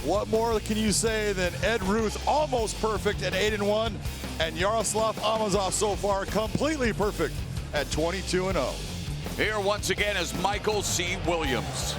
What more can you say than Ed Ruth almost perfect at 8-1, and Yaroslav Amosov so far completely perfect at 22-0. Here once again is Michael C. Williams.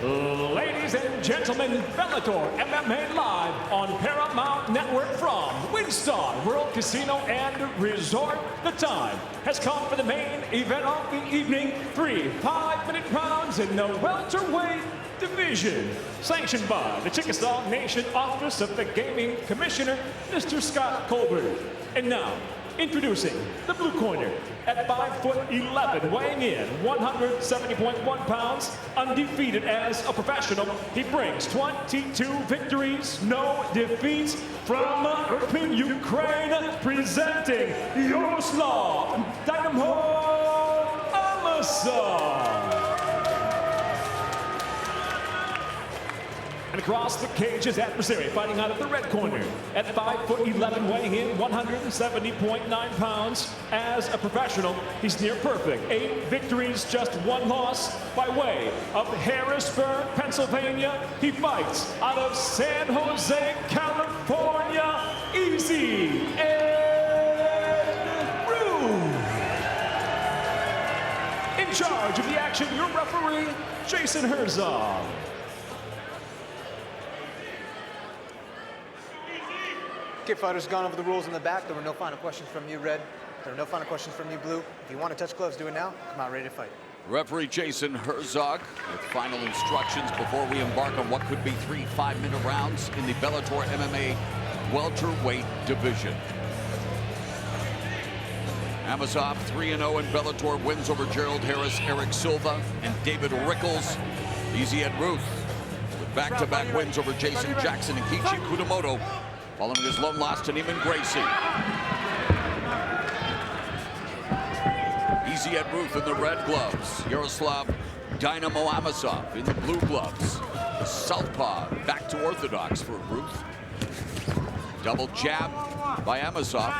Ladies and gentlemen, Bellator MMA live on Paramount Network from Windstar World Casino and Resort. The time has come for the main event of the evening. 3 5-minute rounds in the welterweight division. Sanctioned by the Chickasaw Nation Office of the Gaming Commissioner, Mr. Scott Colbert. And now, introducing the blue corner at 5'11", weighing in 170.1 pounds, undefeated as a professional. He brings 22 victories, no defeats from Irpin, Ukraine, presenting Yaroslav Amosov. And across the cage, his adversary fighting out of the red corner at 5'11", weighing in 170.9 pounds. As a professional, he's near perfect. 8 victories, just 1 loss by way of Harrisburg, Pennsylvania. He fights out of San Jose, California. Easy Ed Ruth. In charge of the action, your referee, Jason Herzog. Okay, fighters, gone over the rules in the back. There were no final questions from you, Red. There were no final questions from you, Blue. If you want to touch gloves, do it now. Come out ready to fight. Referee Jason Herzog with final instructions before we embark on what could be 3 5-minute rounds in the Bellator MMA welterweight division. Amosov 3-0 in Bellator, wins over Gerald Harris, Eric Silva, and David Rickles. Easy Ed Ruth with back-to-back wins over Jason Jackson and Kiichi Kutamoto, following his lone loss to Neiman Gracie. Easy Ed Ruth in the red gloves. Yaroslav Dynamo Amosov in the blue gloves. The southpaw back to orthodox for Ruth. Double jab by Amosov.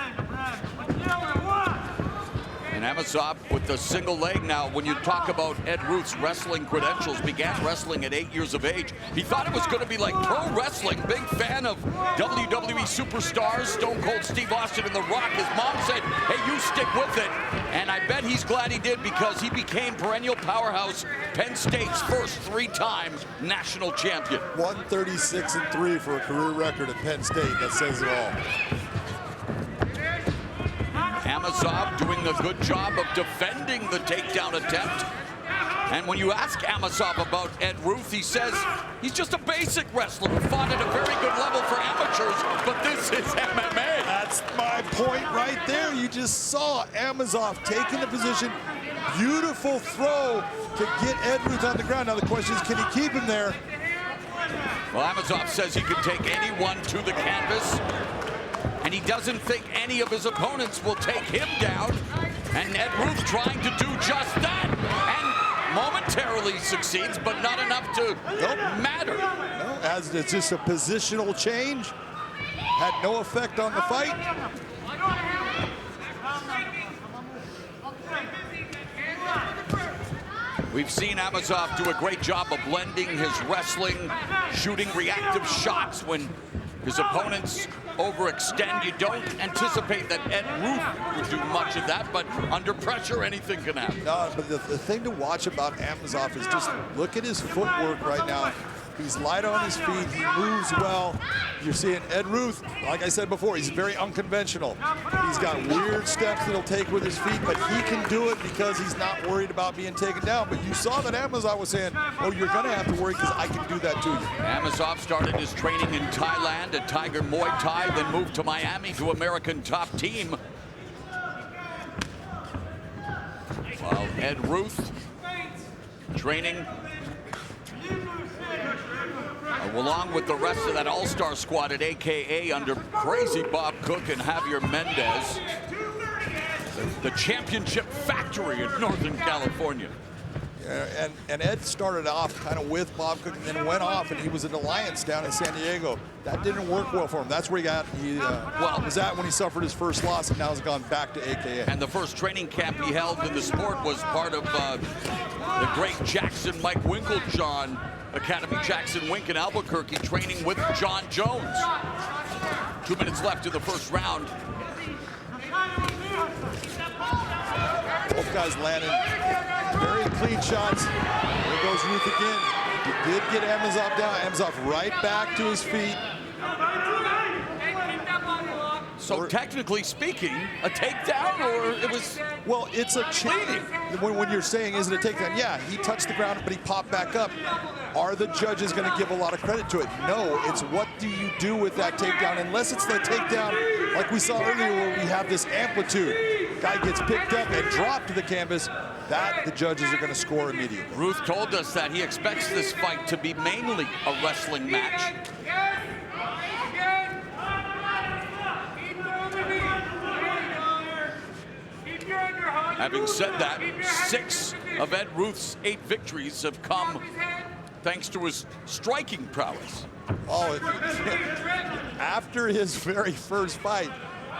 And Amosov with the single leg now. When you talk about Ed Ruth's wrestling credentials, began wrestling at 8 years of age. He thought it was going to be like pro wrestling. Big fan of WWE superstars, Stone Cold Steve Austin and The Rock. His mom said, hey, you stick with it. And I bet he's glad he did, because he became perennial powerhouse, Penn State's first 3-time national champion. 136-3 for a career record at Penn State. That says it all. Amosov doing a good job of defending the takedown attempt. And when you ask Amosov about Ed Ruth, he says he's just a basic wrestler who fought at a very good level for amateurs, but this is MMA. That's my point right there. You just saw Amosov taking the position. Beautiful throw to get Ed Ruth on the ground. Now the question is, can he keep him there? Well, Amosov says he can take anyone to the canvas, and he doesn't think any of his opponents will take him down. And Ed Ruth trying to do just that, and momentarily succeeds, but not enough to matter. No, as it's just a positional change, had no effect on the fight. We've seen Amosov do a great job of blending his wrestling, shooting reactive shots when his opponents overextend. You don't anticipate that Ed Ruth would do much of that, but under pressure, anything can happen. No, but the thing to watch about Amosov is just look at his footwork right now. He's light on his feet. He moves well. You're seeing Ed Ruth, like I said before, he's very unconventional. He's got weird steps that he'll take with his feet, but he can do it because he's not worried about being taken down. But you saw that Amosov was saying, oh, you're going to have to worry because I can do that to you. Amosov started his training in Thailand at Tiger Muay Thai, then moved to Miami to American Top Team. While Ed Ruth training along with the rest of that all-star squad at AKA under crazy Bob Cook and Javier Mendez, the championship factory in Northern California. And Ed started off kind of with Bob Cook and then went off, and he was in Alliance down in San Diego. That didn't work well for him. That's where he was at when he suffered his first loss, and now has gone back to AKA. And the first training camp he held in the sport was part of the great Jackson Mike Winkeljohn Academy Jackson Wink in Albuquerque, training with John Jones. 2 minutes left in the first round. Both guys landing very clean shots. There goes Ruth again. He did get Amosov down. Amosov right back to his feet. So technically speaking, a takedown, or it was... Well, it's a cheating. When you're saying, is it a takedown? Yeah, he touched the ground, but he popped back up. Are the judges going to give a lot of credit to it? No, it's what do you do with that takedown? Unless it's the takedown like we saw earlier where we have this amplitude. Guy gets picked up and dropped to the canvas. That the judges are going to score immediately. Ruth told us that he expects this fight to be mainly a wrestling match. Having said that, 6 of Ed Ruth's 8 victories have come thanks to his striking prowess. Oh, after his very first fight,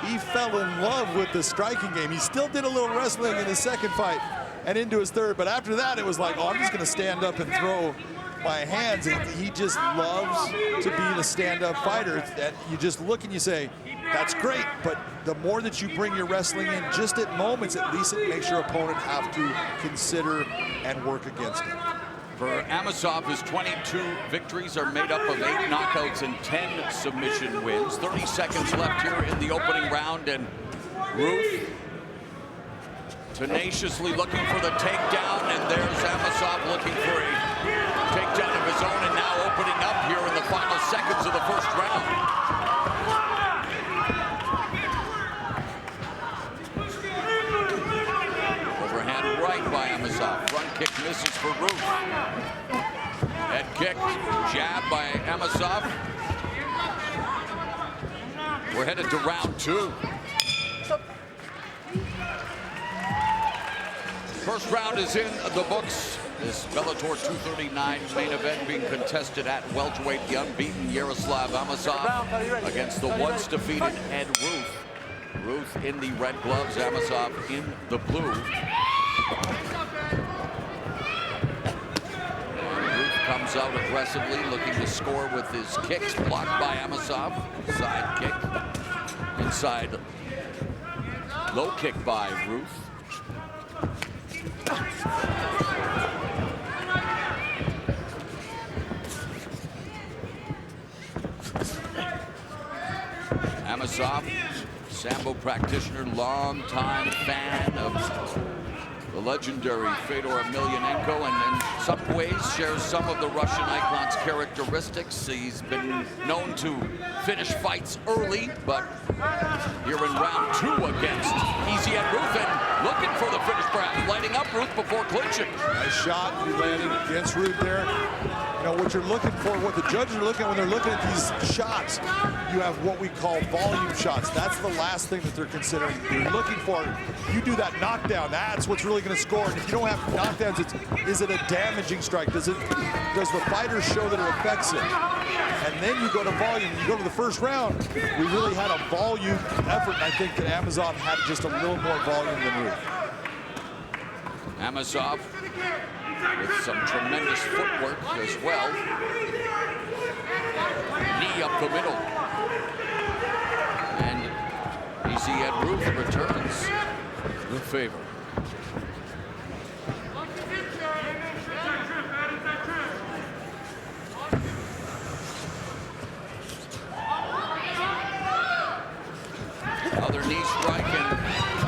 he fell in love with the striking game. He still did a little wrestling in his second fight and into his third, but after that, it was like, oh, I'm just going to stand up and throw my hands. And he just loves to be the stand-up fighter that you just look and you say, that's great, but the more that you bring your wrestling in just at moments, at least it makes your opponent have to consider and work against it. For Amosov, his 22 victories are made up of 8 knockouts and 10 submission wins. 30 seconds left here in the opening round, and Ruth tenaciously looking for the takedown, and there's Amosov looking for a takedown of his own, and now opening up here in the final seconds of the first round. Overhand right by Amosov. Front kick misses for Ruth. Head kick, jab by Amosov. We're headed to round 2. First round is in the books. This Bellator 239 main event being contested at welterweight. The unbeaten Yaroslav Amosov against the once defeated Ed Ruth. Ruth in the red gloves, Amosov in the blue. Ruth comes out aggressively, looking to score with his kicks, blocked by Amosov. Side kick, inside low kick by Ruth. Amosov, Sambo practitioner, longtime fan of the legendary Fedor Emelianenko, and in some ways shares some of the Russian icon's characteristics. He's been known to finish fights early, but here in round 2 against easy Ed Ruth, and looking for the finish, perhaps lighting up Ruth before clinching. Nice shot he landed against Ruth there. You know, what you're looking for, what the judges are looking at when they're looking at these shots, you have what we call volume shots. That's the last thing that they're considering. You're looking for, you do that knockdown, that's what's really going to score. And if you don't have knockdowns, is it a damaging strike? Does the fighter show that it affects it? And then you go to volume. You go to the first round, we really had a volume effort, and I think that Amosov had just a little more volume than Ruth. Amosov with some tremendous footwork as well. Knee up the middle. And easy Ed Ruth returns the favor. Other knee strike, and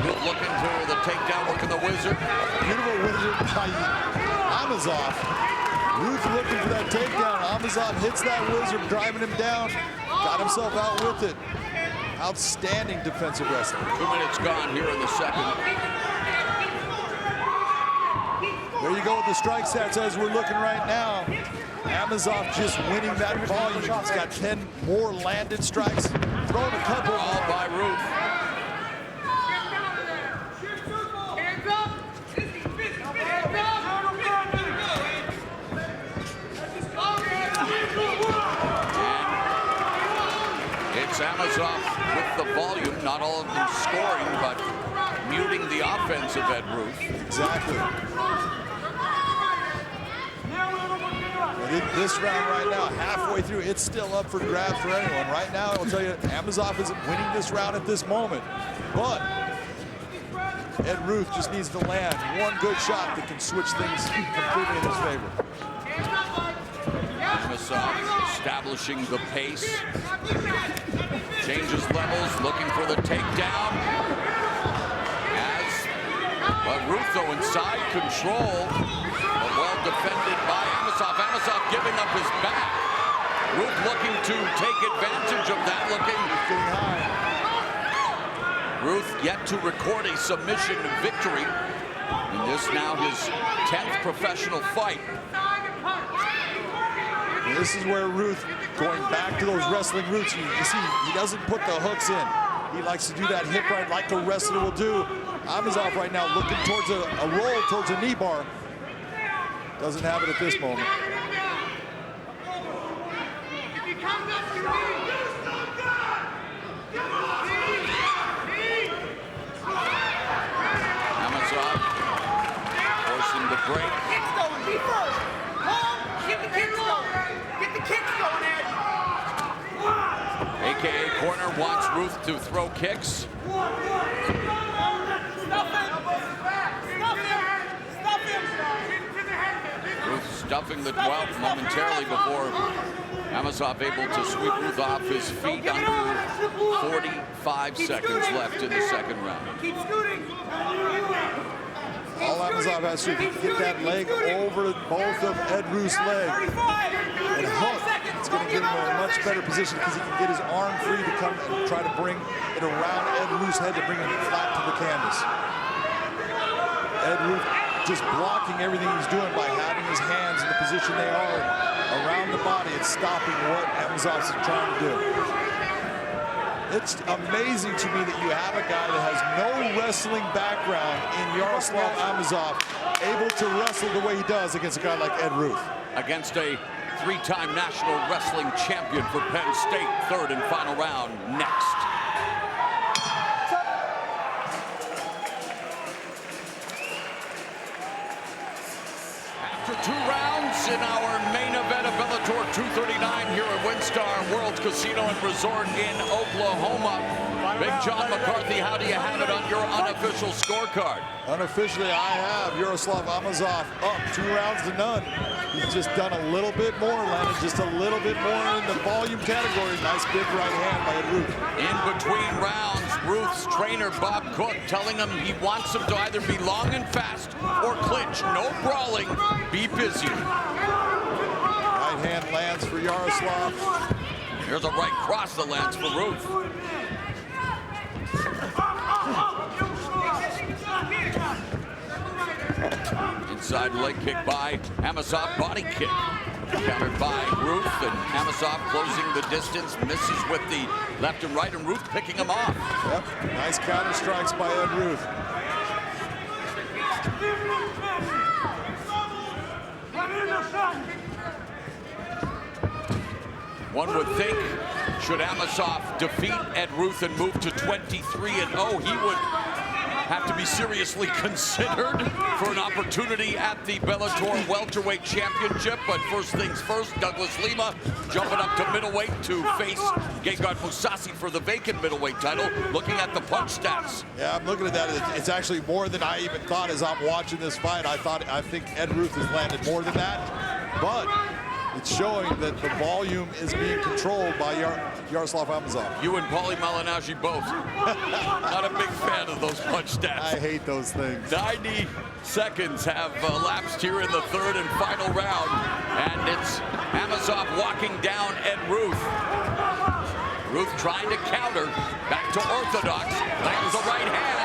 Ruth looking for the takedown, working the wizard. Beautiful wizard by Amosov. Ruth looking for that takedown. Amosov hits that wizard, driving him down. Got himself out with it. Outstanding defensive wrestling. 2 minutes gone here in the second. There you go with the strike stats as we're looking right now. Amosov just winning that volume. He's got 10 more landed strikes. Throwing a couple. All by Ruth. It's Amosov with the volume, not all of them scoring, but muting the offense of Ed Ruth. Exactly. This round right now, halfway through, it's still up for grabs for anyone. Right now, I'll tell you, Amosov isn't winning this round at this moment. But Ed Ruth just needs to land one good shot that can switch things completely in his favor. Amosov establishing the pace. Changes levels, looking for the takedown. But Ruth, though, inside control, but well defended by Amosov. Amosov giving up his back. Ruth looking to take advantage of that, Getting high. Ruth yet to record a submission victory. And this now his 10th professional fight. And this is where Ruth, going back to those wrestling roots, you see, he doesn't put the hooks in. He likes to do that hip right like a wrestler will do. Amosov right now looking towards a roll, towards a knee bar. Doesn't have it at this moment. Amosov forcing the break. Kicks going, be first. Home, get the kicks going. Get the kicks going, Ed. AKA corner wants Ruth to throw kicks. Stuff him. Ruth stuffing the 12th momentarily before Amosov able to sweep Ruth off his feet under 45 seconds left in the second round. Keep scooting. All Amosov has to do is get that leg over both of Ed Ruth's legs and hook. It's going to give him a much better position because he can get his arm free to come and try to bring it around Ed Ruth's head to bring him flat to the canvas. Ed Ruth just blocking everything he's doing by having his hands in the position they are around the body and stopping what Amosov's trying to do. It's amazing to me that you have a guy that has no wrestling background in Yaroslav Amosov able to wrestle the way he does against a guy like Ed Ruth. Against a three-time national wrestling champion for Penn State. Third and final round next. After 2 rounds in our main event of Bellator 239 here at WinStar World Casino and Resort in Oklahoma. Big John McCarthy, how do you have it on your unofficial scorecard? Unofficially, I have Yaroslav Amosov up 2 rounds to none. He's just done a little bit more, landed just a little bit more in the volume category. Nice big right hand by Ed Ruth. In between rounds, Ruth's trainer Bob Cook telling him he wants him to either be long and fast or clinch. No brawling, be busy. Right hand lands for Yaroslav. Here's a right cross that lands for Ruth. Inside leg kick by Amosov, body kick. Countered by Ruth, and Amosov closing the distance, misses with the left and right, and Ruth picking him off. Yep, nice counter strikes by Ed Ruth. One would think, should Amosov defeat Ed Ruth and move to 23-0, he would have to be seriously considered for an opportunity at the Bellator Welterweight Championship. But first things first, Douglas Lima jumping up to middleweight to face Gegard Mousasi for the vacant middleweight title. Looking at the punch stats. Yeah, I'm looking at that. It's actually more than I even thought as I'm watching this fight. I think Ed Ruth has landed more than that, but it's showing that the volume is being controlled by Yaroslav Amosov. You and Paulie Malignaggi both. Not a big fan of those punch stats. I hate those things. 90 seconds have elapsed here in the third and final round. And it's Amosov walking down Ed Ruth. Ruth trying to counter. Back to orthodox. Lands a right hand.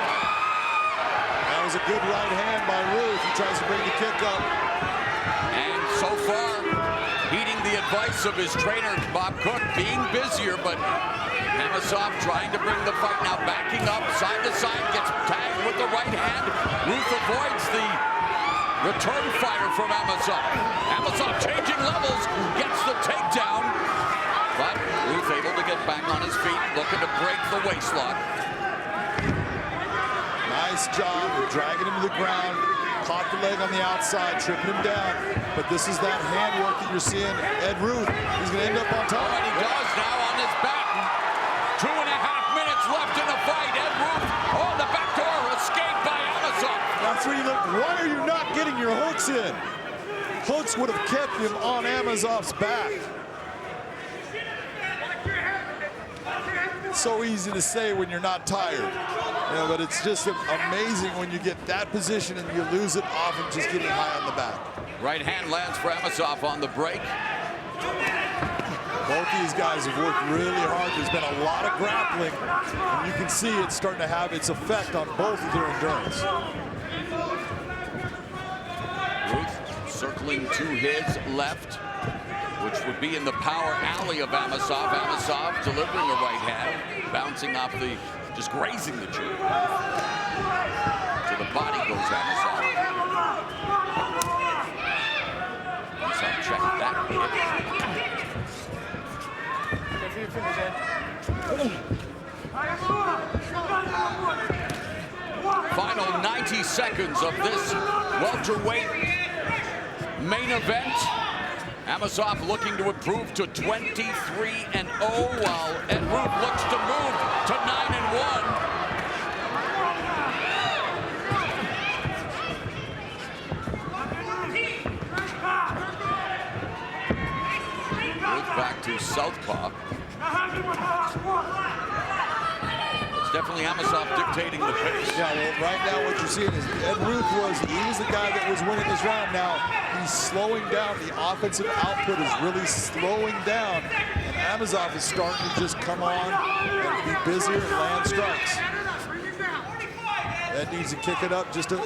That was a good right hand by Ruth. He tries to bring the kick up. And so far, heeding the advice of his trainer, Bob Cook, being busier, but Amosov trying to bring the fight now, backing up, side to side, gets tagged with the right hand. Ruth avoids the return fire from Amosov. Amosov changing levels, gets the takedown, but Ruth able to get back on his feet, looking to break the waistlock. Nice job of dragging him to the ground, caught the leg on the outside, tripping him down. But this is that handwork that you're seeing. Ed Ruth, he's going to end up on top. And he does now on his back. 2.5 minutes left in the fight. Ed Ruth, oh, the back door escaped by Amosov. That's where you look. Why are you not getting your hooks in? Hooks would have kept him on Amosov's back. It's so easy to say when you're not tired. You know, but it's just amazing when you get that position and you lose it off of just getting high on the back. Right hand lands for Amosov on the break. Both these guys have worked really hard. There's been a lot of grappling, and you can see it's starting to have its effect on both of their endurance. Ruth circling to his left, which would be in the power alley of Amosov. Amosov delivering a right hand, bouncing off the, just grazing the chin. To the body goes Amosov. Amosov checked that hit. Final 90 seconds of this welterweight main event. Amosov looking to improve to 23-0, while Ed Ruth looks to move to 9-1. Back to southpaw. It's definitely Amosov dictating the pace. Yeah, well, right now what you're seeing is Ed Ruth he was the guy that was winning this round. Now he's slowing down. The offensive output is really slowing down. And Amosov is starting to just come on and be busier and land strikes. Ed needs to kick it up, just to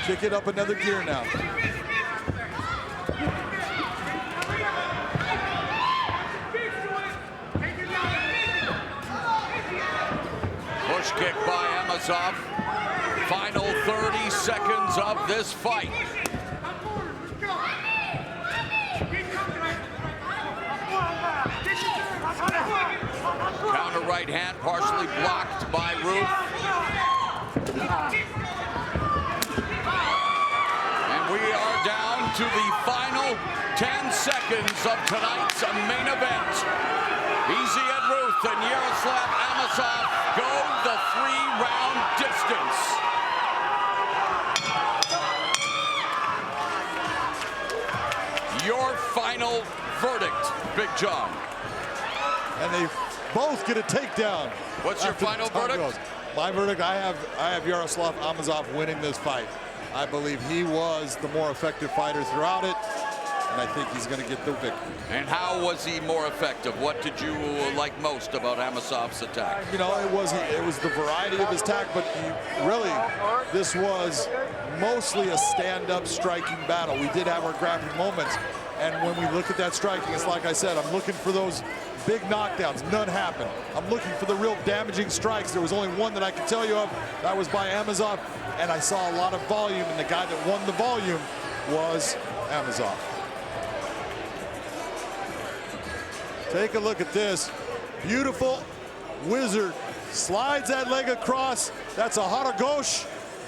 kick it up another gear now. Kick by Amosov. Final 30 seconds of this fight. Counter right hand, partially blocked by Ruth. And we are down to the final 10 seconds of tonight's main event. Easy Ed Ruth and Yaroslav Amosov go the 3-round distance. Your final verdict, Big John. And they both get a takedown. What's your final verdict? Goes. My verdict, I have Yaroslav Amosov winning this fight. I believe he was the more effective fighter throughout it. And I think he's going to get the victory. And how was he more effective? What did you like most about Amosov's attack? You know, it was the variety of his attack, but this was mostly a stand-up striking battle. We did have our grappling moments, and when we look at that striking, it's like I said, I'm looking for those big knockdowns. None happened. I'm looking for the real damaging strikes. There was only one that I can tell you of. That was by Amosov, and I saw a lot of volume, and the guy that won the volume was Amosov. Take a look at this. Beautiful wizard. Slides that leg across. That's a haragosh.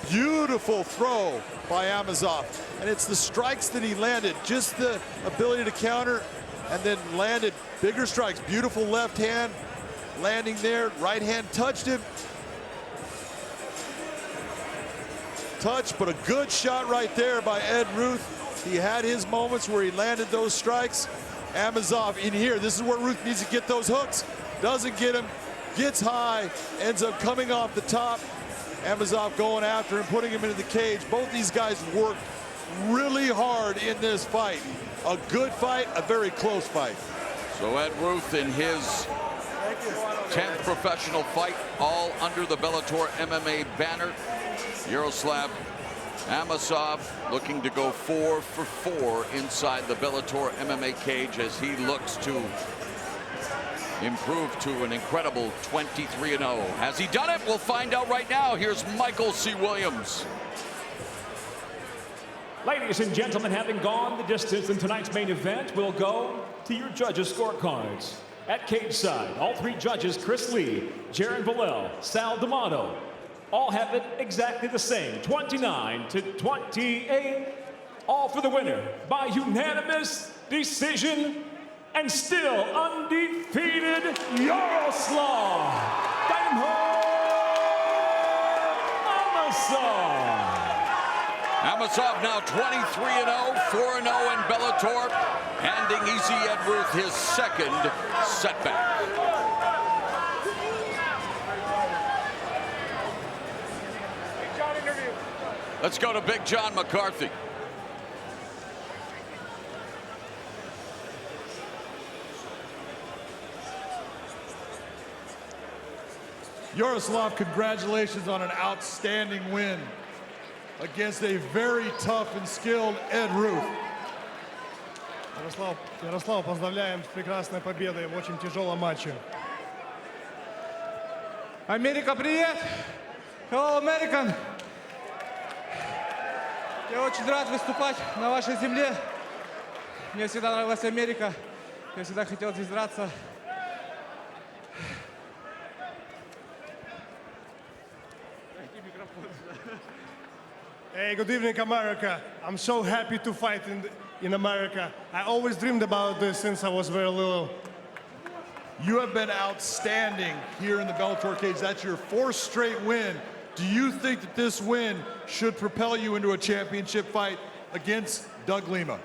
Beautiful throw by Amosov. And it's the strikes that he landed. Just the ability to counter and then landed bigger strikes. Beautiful left hand landing there. Right hand touched him. Touch, but a good shot right there by Ed Ruth. He had his moments where he landed those strikes. Amosov in here, this is where Ruth needs to get those hooks. Doesn't get him, gets high, ends up coming off the top. Amosov going after him, putting him into the cage. Both these guys worked really hard in this fight. A good fight, a very close fight. So Ed Ruth in his 10th professional fight, all under the Bellator MMA banner. Yaroslav Amosov looking to go 4 for 4 inside the Bellator MMA cage as he looks to improve to an incredible 23-0. Has he done it? We'll find out right now. Here's Michael C. Williams. Ladies and gentlemen, having gone the distance in tonight's main event, we'll go to your judges' scorecards. At cage side, all three judges, Chris Lee, Jaron Vallell, Sal D'Amato. all have it exactly the same, 29-28. All for the winner by unanimous decision and still undefeated Yaroslav Amosov. Amosov now 23-0, 4-0 in Bellator, handing Easy Ed Ruth his second setback. Let's go to Big John McCarthy. Yaroslav, congratulations on an outstanding win against a very tough and skilled Ed Ruth. Ярослав, поздравляем с прекрасной победой в очень тяжелом матче. Америка, привет! Hello, American! Я очень рад выступать на вашей земле. Мне всегда нравилась Америка. Я всегда хотел здесь драться. Hey, good evening, America. I'm so happy to fight in America. I always dreamed about this since I was very little. You have been outstanding here in the Bellator cage. That's your fourth straight win. Do you think that this win should propel you into a championship fight against Doug Lima?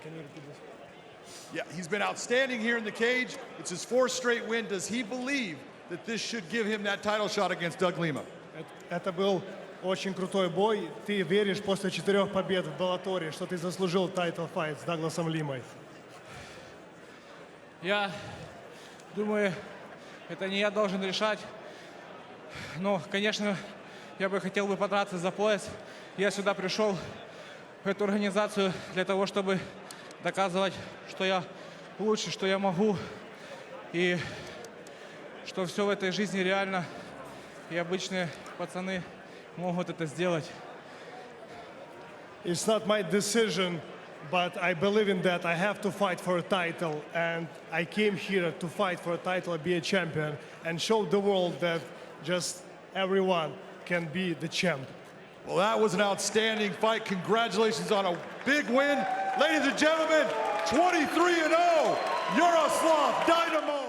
Can you repeat this? Yeah, he's been outstanding here in the cage. It's his fourth straight win. Does he believe that this should give him that title shot against Doug Lima? Это был очень крутой бой. Ты веришь после 4 побед в Беллаторе, что ты заслужил тайтл файт с Дагласом Лимой? Я думаю, это не я должен решать. Но, конечно, я бы хотел подраться за пояс. Я сюда пришел, в эту организацию, для того, чтобы доказывать, что я лучше, что я могу. И что все в этой жизни реально. И обычные пацаны могут это сделать. It's not my decision, but I believe in that. I have to fight for a title, and I came here to fight for a title, be a champion, and show the world that just everyone can be the champ. Well, that was an outstanding fight. Congratulations on a big win. Ladies and gentlemen, 23-0, Yaroslav Dynamo.